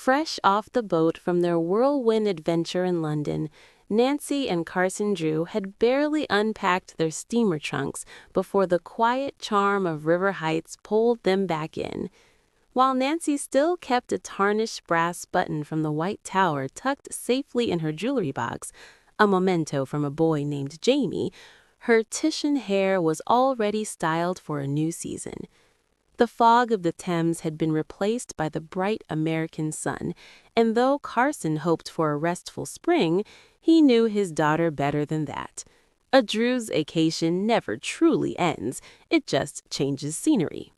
Fresh off the boat from their whirlwind adventure in London, Nancy and Carson Drew had barely unpacked their steamer trunks before the quiet charm of River Heights pulled them back in. While Nancy still kept a tarnished brass button from the White Tower tucked safely in her jewelry box, a memento from a boy named Jamie, her Titian hair was already styled for a new season. The fog of the Thames had been replaced by the bright American sun, and though Carson hoped for a restful spring, he knew his daughter better than that. A Drew's vacation never truly ends, it just changes scenery.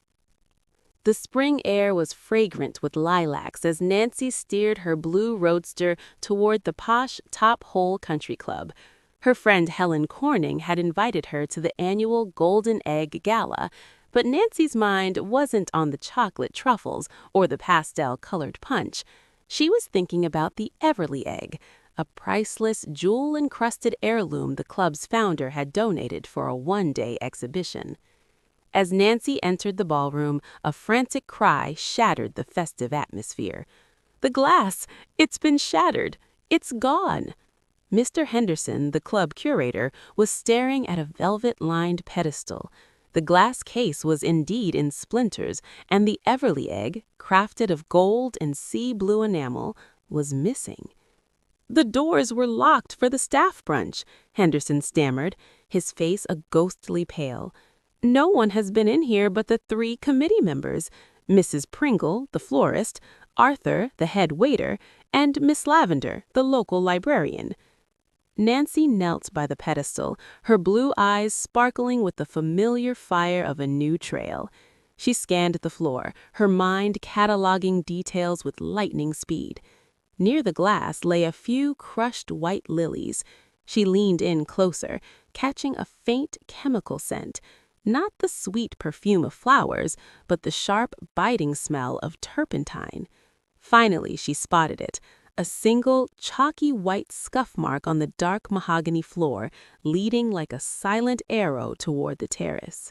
The spring air was fragrant with lilacs as Nancy steered her blue roadster toward the posh Top Hole Country Club. Her friend Helen Corning had invited her to the annual Golden Egg Gala, but Nancy's mind wasn't on the chocolate truffles or the pastel-colored punch. She was thinking about the Everly egg, a priceless, jewel-encrusted heirloom the club's founder had donated for a one-day exhibition. As Nancy entered the ballroom, a frantic cry shattered the festive atmosphere. "The glass! It's been shattered! It's gone!" Mr. Henderson, the club curator, was staring at a velvet-lined pedestal. The glass case was indeed in splinters, and the Everly egg, crafted of gold and sea-blue enamel, was missing. "The doors were locked for the staff brunch," Henderson stammered, his face a ghostly pale. "No one has been in here but the 3 committee members, Mrs. Pringle, the florist, Arthur, the head waiter, and Miss Lavender, the local librarian." Nancy knelt by the pedestal, her blue eyes sparkling with the familiar fire of a new trail. She scanned the floor, her mind cataloging details with lightning speed. Near the glass lay a few crushed white lilies. She leaned in closer, catching a faint chemical scent. Not the sweet perfume of flowers, but the sharp, biting smell of turpentine. Finally, she spotted it. A single, chalky white scuff mark on the dark mahogany floor, leading like a silent arrow toward the terrace.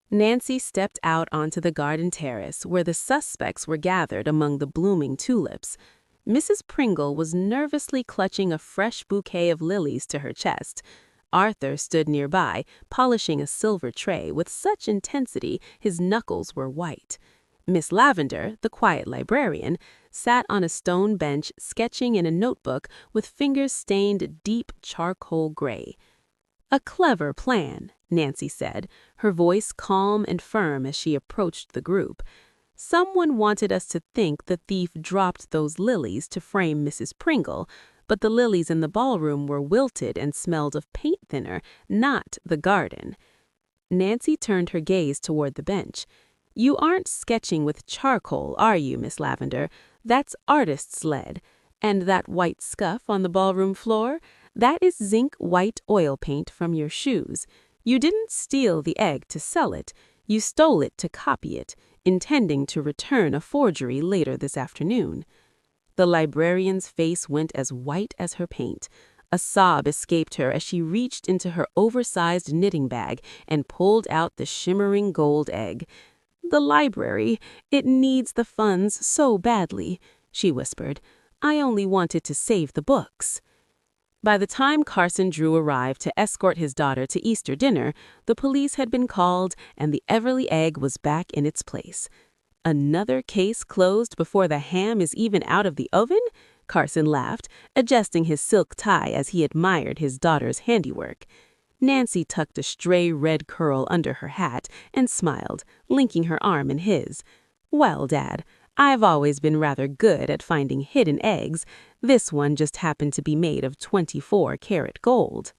Nancy stepped out onto the garden terrace, where the suspects were gathered among the blooming tulips. Mrs. Pringle was nervously clutching a fresh bouquet of lilies to her chest. Arthur stood nearby, polishing a silver tray with such intensity his knuckles were white. Miss Lavender, the quiet librarian, sat on a stone bench sketching in a notebook with fingers stained deep charcoal gray. "A clever plan," Nancy said, her voice calm and firm as she approached the group. "Someone wanted us to think the thief dropped those lilies to frame Mrs. Pringle, but the lilies in the ballroom were wilted and smelled of paint thinner, not the garden." Nancy turned her gaze toward the bench. "You aren't sketching with charcoal, are you, Miss Lavender? That's artist's lead. And that white scuff on the ballroom floor? That is zinc white oil paint from your shoes. You didn't steal the egg to sell it. You stole it to copy it, intending to return a forgery later this afternoon." The librarian's face went as white as her paint. A sob escaped her as she reached into her oversized knitting bag and pulled out the shimmering gold egg. "The library, it needs the funds so badly," she whispered. "I only wanted to save the books." By the time Carson Drew arrived to escort his daughter to Easter dinner, the police had been called and the Everly egg was back in its place. "Another case closed before the ham is even out of the oven?" Carson laughed, adjusting his silk tie as he admired his daughter's handiwork. Nancy tucked a stray red curl under her hat and smiled, linking her arm in his. "Well, Dad, I've always been rather good at finding hidden eggs. This one just happened to be made of 24-karat gold."